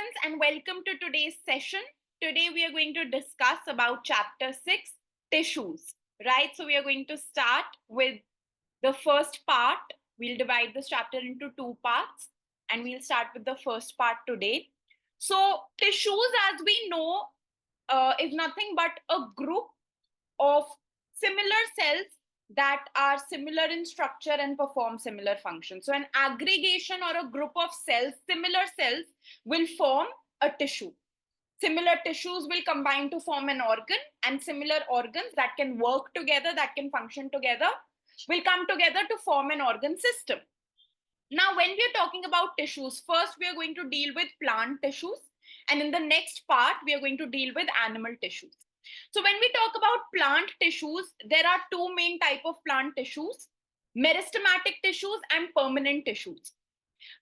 students, and welcome to today's session. Today we are going to discuss about chapter 6, tissues, right? So we are going to start with the first part. We'll divide this chapter into two parts and we'll start with the first part today. So tissues, as we know, is nothing but a group of similar cells that are similar in structure and perform similar functions. So an aggregation or a group of cells, similar cells, will form a tissue. Similar tissues will combine to form an organ, and similar organs that can work together, that can function together, will come together to form an organ system. Now, when we are talking about tissues, first we are going to deal with plant tissues, and in the next part, we are going to deal with animal tissues. So when we talk about plant tissues, there are two main types of plant tissues: meristematic tissues and permanent tissues.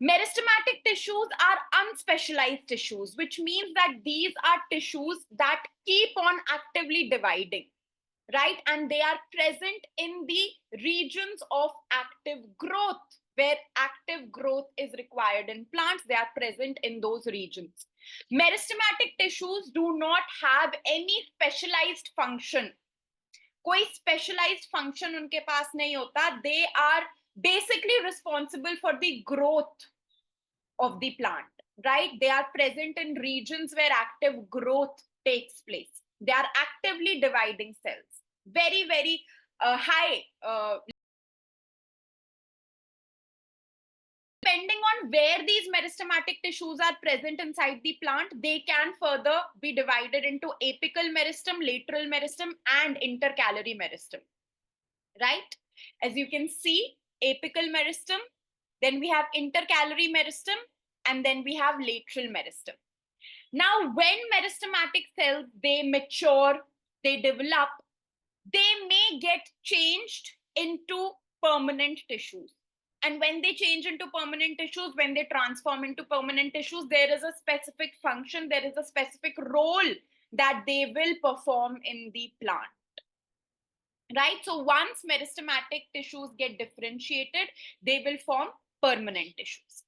Meristematic tissues are unspecialized tissues, which means that these are tissues that keep on actively dividing, right? And they are present in the regions of active growth, where active growth is required in plants. They are present in those regions. Meristematic tissues do not have any specialized function. कोई specialized function उनके पास नहीं होता. They are basically responsible for the growth of the plant, right? They are present in regions where active growth takes place. They are actively dividing cells. Very, very high. Depending on where these meristematic tissues are present inside the plant, they can further be divided into apical meristem, lateral meristem, and intercalary meristem, right? As you can see, apical meristem, then we have intercalary meristem, and then we have lateral meristem. Now, when meristematic cells, they mature, they develop, they may get changed into permanent tissues. And when they change into permanent tissues, when they transform into permanent tissues, there is a specific function, there is a specific role that they will perform in the plant, right? So once meristematic tissues get differentiated, they will form permanent tissues.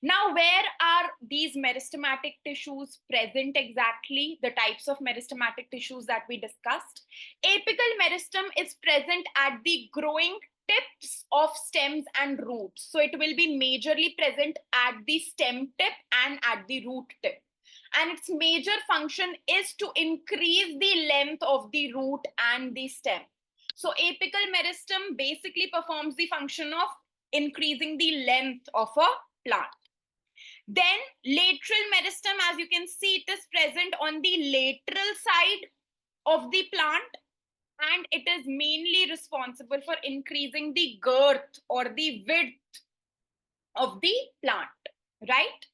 Now, where are these meristematic tissues present exactly? The types of meristematic tissues that we discussed. Apical meristem is present at the growing tips of stems and roots. So it will be majorly present at the stem tip and at the root tip. And its major function is to increase the length of the root and the stem. So apical meristem basically performs the function of increasing the length of a plant. Then lateral meristem, as you can see, it is present on the lateral side of the plant, and it is mainly responsible for increasing the girth or the width of the plant, right?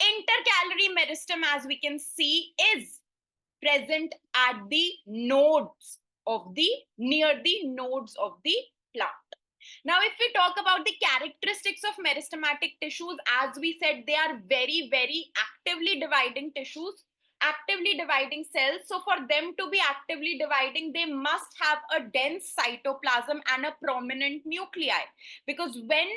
Intercalary meristem, as we can see, is present at the nodes of the, near the nodes of the plant. Now, if we talk about the characteristics of meristematic tissues, as we said, they are very, very actively dividing tissues, actively dividing cells. So for them to be actively dividing, they must have a dense cytoplasm and a prominent nuclei. Because when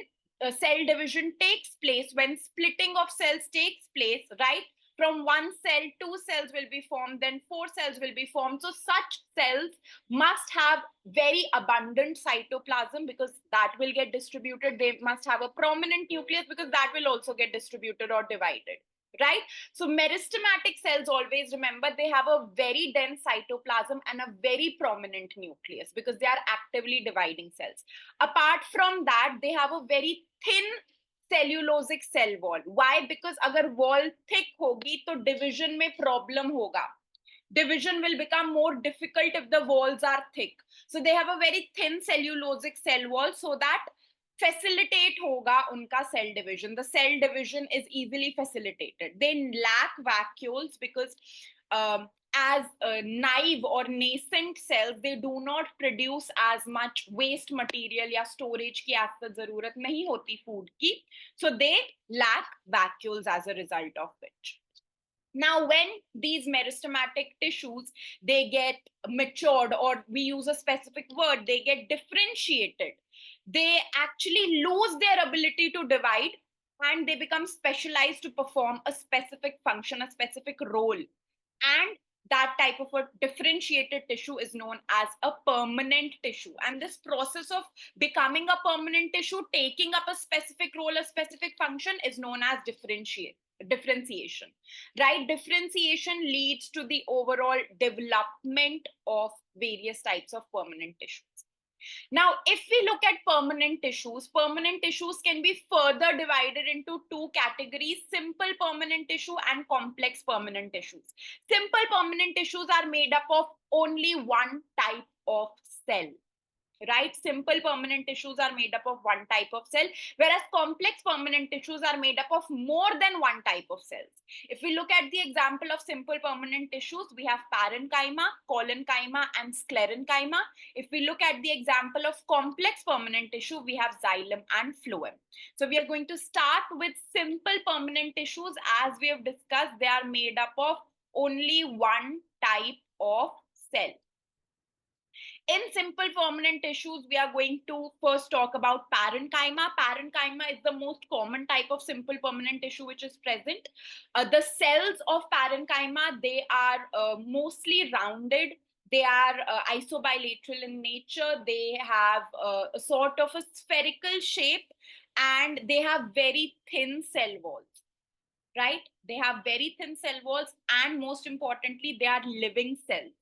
cell division takes place, when splitting of cells takes place, right? From one cell, two cells will be formed, then four cells will be formed. So such cells must have very abundant cytoplasm, because that will get distributed. They must have a prominent nucleus, because that will also get distributed or divided, right? So meristematic cells, always remember, they have a very dense cytoplasm and a very prominent nucleus, because they are actively dividing cells. Apart from that, they have a very thin cellulosic cell wall. Why? Because agar wall thick hogi, to division mein problem hoga. Division will become more difficult if the walls are thick. So they have a very thin cellulosic cell wall, so that facilitate hoga unka cell division. The cell division is easily facilitated. They lack vacuoles because as naive or nascent cells, they do not produce as much waste material या storage की as जरूरत नहीं होती food की. So they lack vacuoles as a result of which. Now, when these meristematic tissues, they get matured, or we use a specific word, they get differentiated, they actually lose their ability to divide. and they become specialized to perform a specific function, a specific role. And that type of a differentiated tissue is known as a permanent tissue. And this process of becoming a permanent tissue, taking up a specific role, a specific function, is known as differentiation, right? Differentiation leads to the overall development of various types of permanent tissues. Now, if we look at permanent tissues can be further divided into two categories: simple permanent tissue and complex permanent tissues. Simple permanent tissues are made up of only one type of cell, right? Simple permanent tissues are made up of one type of cell, whereas complex permanent tissues are made up of more than one type of cells. If we look at the example of simple permanent tissues, we have parenchyma, collenchyma, and sclerenchyma. If we look at the example of complex permanent tissue, we have xylem and phloem. So we are going to start with simple permanent tissues. As we have discussed, they are made up of only one type of cell. In simple permanent tissues, we are going to first talk about parenchyma. Parenchyma is the most common type of simple permanent tissue which is present. The cells of parenchyma, they are mostly rounded. They are isobilateral in nature. They have a sort of a spherical shape, and they have very thin cell walls, right? They have very thin cell walls, and most importantly, they are living cells,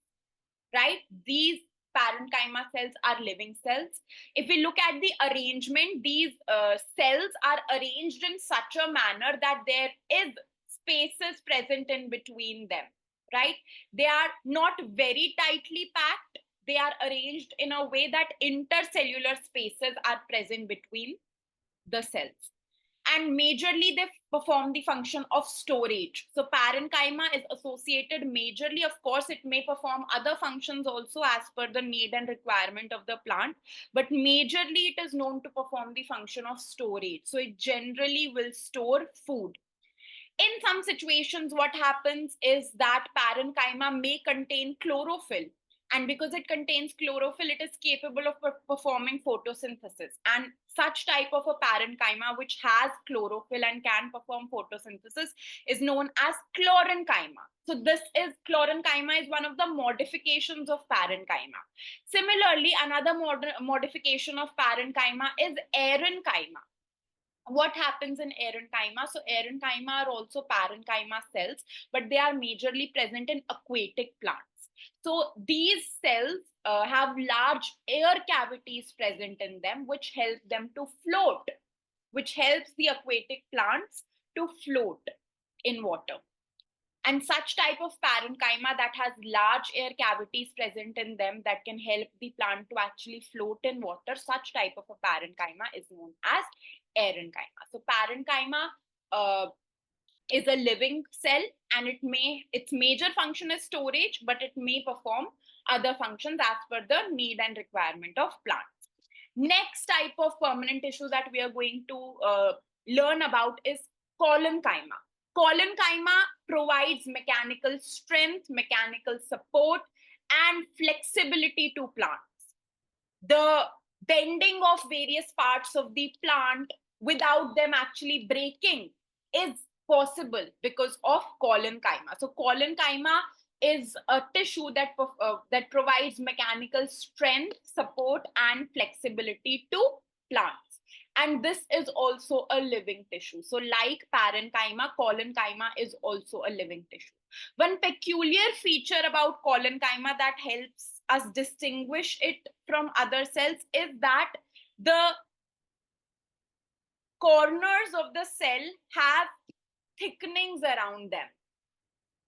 right? These parenchyma cells are living cells. If we look at the arrangement, these cells are arranged in such a manner that there is spaces present in between them, right? They are not very tightly packed. They are arranged in a way that intercellular spaces are present between the cells. And majorly, they perform the function of storage. So parenchyma is associated majorly, of course, it may perform other functions also as per the need and requirement of the plant, but majorly it is known to perform the function of storage. So it generally will store food. In some situations, what happens is that parenchyma may contain chlorophyll. And because it contains chlorophyll, it is capable of performing photosynthesis. And such type of a parenchyma which has chlorophyll and can perform photosynthesis is known as chlorenchyma. So this is chlorenchyma is one of the modifications of parenchyma. Similarly, another modification of parenchyma is aerenchyma. What happens in aerenchyma? So aerenchyma are also parenchyma cells, but they are majorly present in aquatic plants. So these cells have large air cavities present in them, which help them to float, which helps the aquatic plants to float in water. And such type of parenchyma that has large air cavities present in them that can help the plant to actually float in water, such type of a parenchyma is known as aerenchyma. So parenchyma is a living cell, and its major function is storage, but it may perform other functions as per the need and requirement of plants. Next type of permanent tissue that we are going to learn about is collenchyma. Collenchyma provides mechanical strength, mechanical support, and flexibility to plants. The bending of various parts of the plant without them actually breaking is possible because of collenchyma. So collenchyma is a tissue that provides mechanical strength, support, and flexibility to plants. And this is also a living tissue. So like parenchyma, collenchyma is also a living tissue. One peculiar feature about collenchyma that helps us distinguish it from other cells is that the corners of the cell have thickenings around them,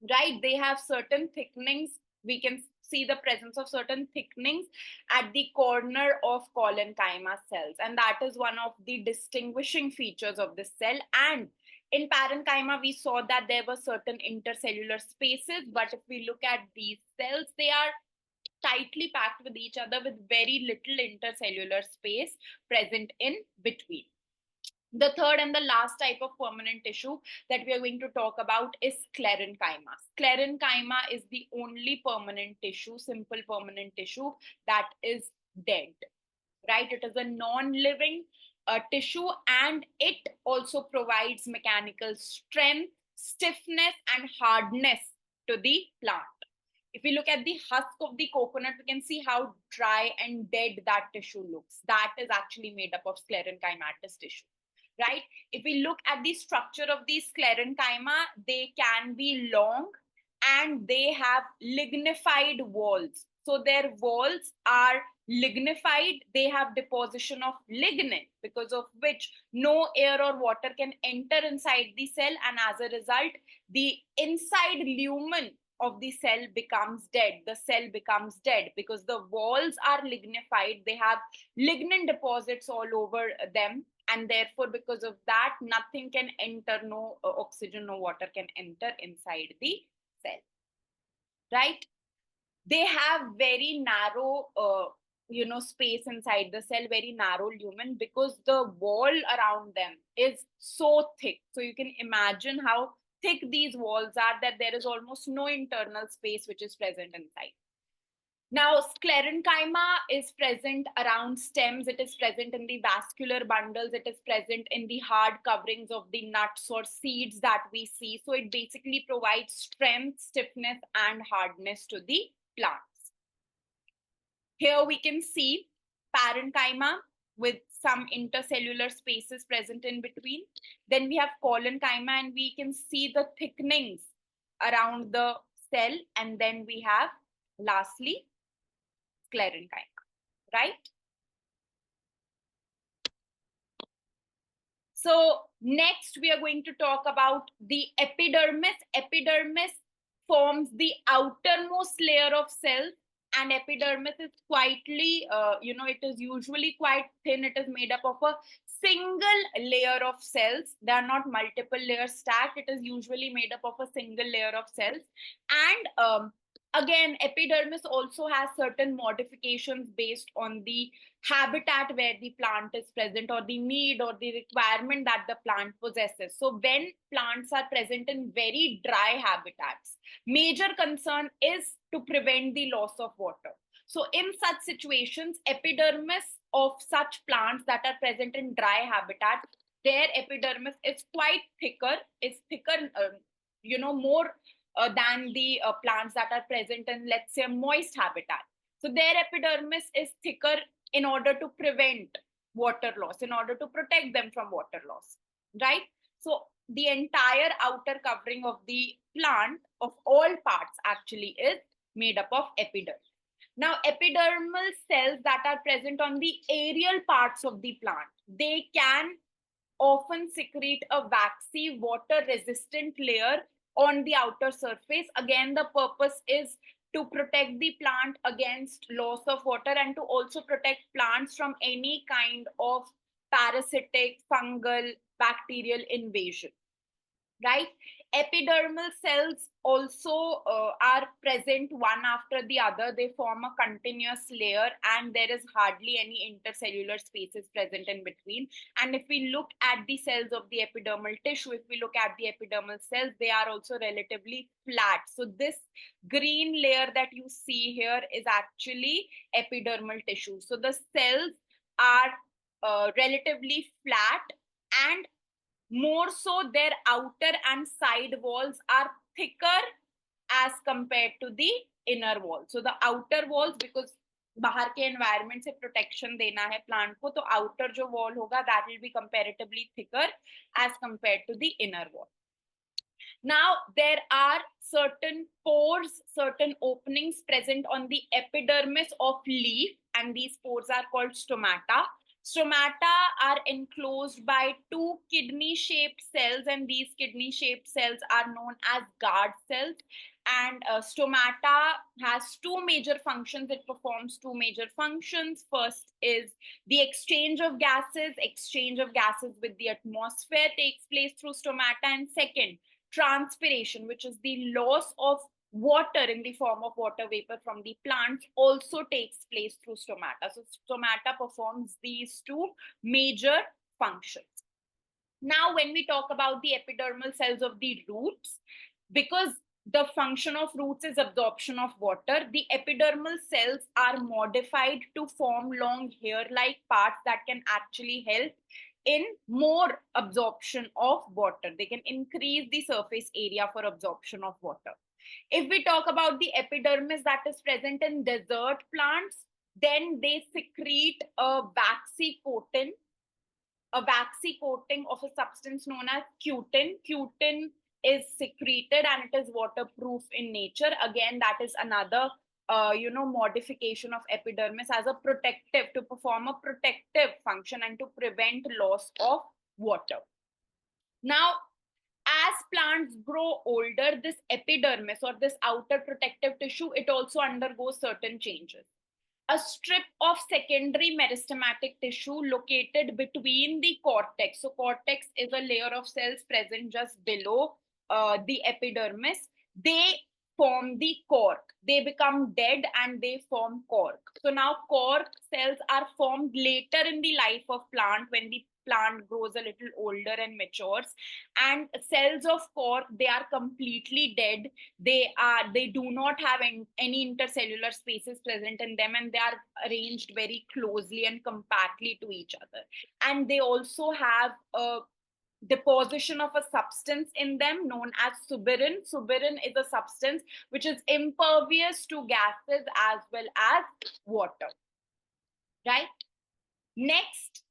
right? They have certain thickenings. We can see the presence of certain thickenings at the corner of collenchyma cells, and that is one of the distinguishing features of this cell. And in parenchyma, we saw that there were certain intercellular spaces, but if we look at these cells, they are tightly packed with each other with very little intercellular space present in between. The third and the last type of permanent tissue that we are going to talk about is sclerenchyma. Sclerenchyma is the only permanent tissue, simple permanent tissue, that is dead, right? It is a non-living tissue, and it also provides mechanical strength, stiffness, and hardness to the plant. If we look at the husk of the coconut, we can see how dry and dead that tissue looks. That is actually made up of sclerenchymatous tissue, right? If we look at the structure of the sclerenchyma, they can be long and they have lignified walls. So their walls are lignified. They have deposition of lignin, because of which no air or water can enter inside the cell, and as a result, the inside lumen of the cell becomes dead. The cell becomes dead because the walls are lignified. They have lignin deposits all over them, and therefore because of that, nothing can enter, no oxygen, no water can enter inside the cell, right? They have very narrow space inside the cell, very narrow lumen, because the wall around them is so thick. So you can imagine how thick these walls are, that there is almost no internal space which is present inside. Now, sclerenchyma is present around stems. It is present in the vascular bundles. It is present in the hard coverings of the nuts or seeds that we see. So it basically provides strength, stiffness, and hardness to the plants. Here we can see parenchyma with some intercellular spaces present in between. Then we have collenchyma, and we can see the thickenings around the cell. And then we have, lastly, sclerenchyma, right? So next we are going to talk about the epidermis. Epidermis forms the outermost layer of cells, and epidermis is quietly, it is usually quite thin. It is made up of a single layer of cells. There are not multiple layers stacked. It is usually made up of a single layer of cells. And again, epidermis also has certain modifications based on the habitat where the plant is present, or the need or the requirement that the plant possesses. So when plants are present in very dry habitats, major concern is to prevent the loss of water. So in such situations, epidermis of such plants that are present in dry habitat, their epidermis is quite thicker, more than the plants that are present in, let's say, a moist habitat. So their epidermis is thicker in order to prevent water loss, in order to protect them from water loss, right? So the entire outer covering of the plant, of all parts actually, is made up of epidermis. Now, epidermal cells that are present on the aerial parts of the plant, they can often secrete a waxy, water-resistant layer on the outer surface. Again, the purpose is to protect the plant against loss of water, and to also protect plants from any kind of parasitic, fungal, bacterial invasion, right? Epidermal cells also are present one after the other. They form a continuous layer, and there is hardly any intercellular spaces present in between. And if we look at the cells of the epidermal tissue, if we look at the epidermal cells, they are also relatively flat. So this green layer that you see here is actually epidermal tissue. So the cells are relatively flat, and more so their outer and side walls are thicker as compared to the inner wall. So the outer walls, because बाहर के environment से protection देना है plant को, तो outer जो wall होगा, that will be comparatively thicker as compared to the inner wall. Now, there are certain pores, certain openings present on the epidermis of leaf, and these pores are called stomata. Stomata are enclosed by two kidney-shaped cells, and these kidney-shaped cells are known as guard cells. And stomata has two major functions. It performs two major functions. First is the exchange of gases. Exchange of gases with the atmosphere takes place through stomata. And second, transpiration, which is the loss of water in the form of water vapor from the plants, also takes place through stomata. So stomata performs these two major functions. Now, when we talk about the epidermal cells of the roots, because The function of roots is absorption of water. The epidermal cells are modified to form long hair-like parts that can actually help in more absorption of water. They can increase the surface area for absorption of water. If we talk about the epidermis that is present in desert plants, then they secrete a waxy coating of a substance known as cutin. Cutin is secreted and it is waterproof in nature. Again, that is another modification of epidermis as a protective, to perform a protective function and to prevent loss of water. Now, as plants grow older, this epidermis or this outer protective tissue, it also undergoes certain changes. A strip of secondary meristematic tissue located between the cortex. So cortex is a layer of cells present just below the epidermis. They form the cork. They become dead and they form cork. So now cork cells are formed later in the life of plant when the plant grows a little older and matures, and cells of cork, they are completely dead. They do not have any intercellular spaces present in them, and they are arranged very closely and compactly to each other, and they also have a deposition of a substance in them known as suberin. Suberin is a substance which is impervious to gases as well as water, right? Next,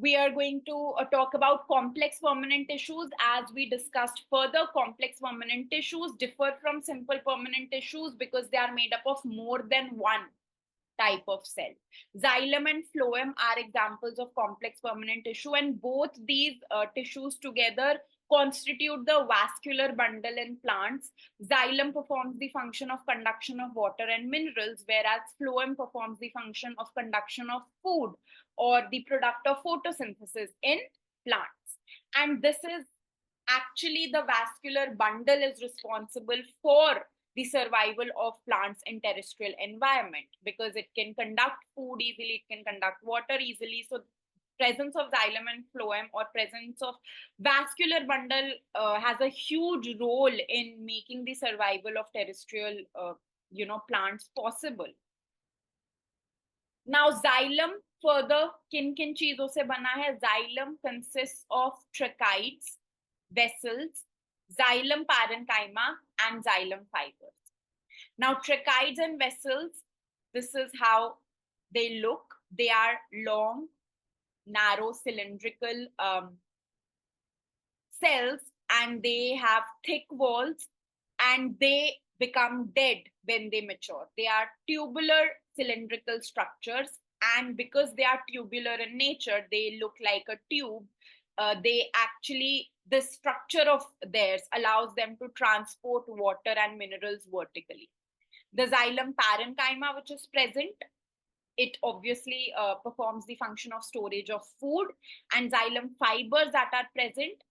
we are going to talk about complex permanent tissues. As we discussed further, complex permanent tissues differ from simple permanent tissues because they are made up of more than one type of cell. Xylem and phloem are examples of complex permanent tissue, and both these tissues together constitute the vascular bundle in plants. Xylem performs the function of conduction of water and minerals, whereas phloem performs the function of conduction of food or the product of photosynthesis in plants. And this is actually, the vascular bundle is responsible for the survival of plants in terrestrial environment because it can conduct food easily, it can conduct water easily. So presence of xylem and phloem or presence of vascular bundle has a huge role in making the survival of terrestrial plants possible. Now xylem further किन चीजों से बना है? Xylem consists of tracheids, vessels, xylem parenchyma, and xylem fibers. Now, tracheids and vessels, this is how they look. They are long, narrow, cylindrical cells, and they have thick walls, and they become dead when they mature. They are tubular cylindrical structures, and because they are tubular in nature, they look like a tube. The structure of theirs allows them to transport water and minerals vertically. The xylem parenchyma, which is present, it obviously performs the function of storage of food, and xylem fibers that are present,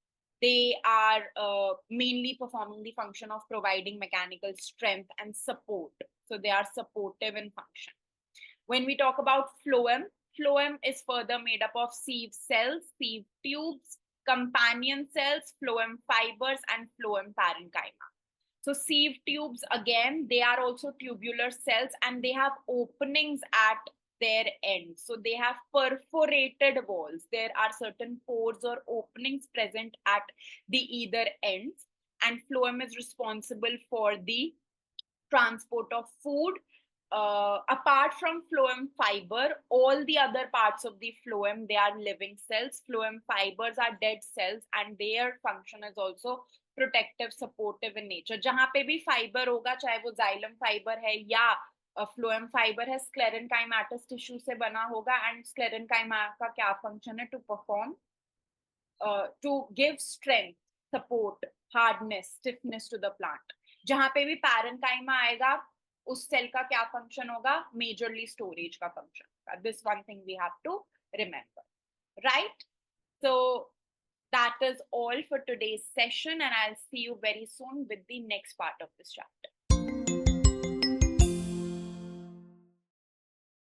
they are mainly performing the function of providing mechanical strength and support. So they are supportive in function. When we talk about phloem, phloem is further made up of sieve cells, sieve tubes, companion cells, phloem fibers, and phloem parenchyma. So sieve tubes, again, they are also tubular cells and they have openings at their ends. So they have perforated walls. There are certain pores or openings present at the either ends, and phloem is responsible for the transport of food. Apart from phloem fiber, all the other parts of the phloem, they are living cells. Phloem fibers are dead cells, and their function is also protective supportive in nature. जहां पे भी fibre होगा, चाहे वो xylem fibre है या phloem fibre है, स्क्लेरेनकाइमेटस tissue से बना होगा, एंड स्क्लेरेनकाइमा का क्या फंक्शन है? To perform to give strength, support, hardness, stiffness to the plant. जहां पे भी पैरेनकाइमा आएगा, उस सेल का क्या फंक्शन होगा? मेजरली स्टोरेज का function. This one thing we have to remember, right? So that is all for today's session, and I'll see you very soon with the next part of this chapter.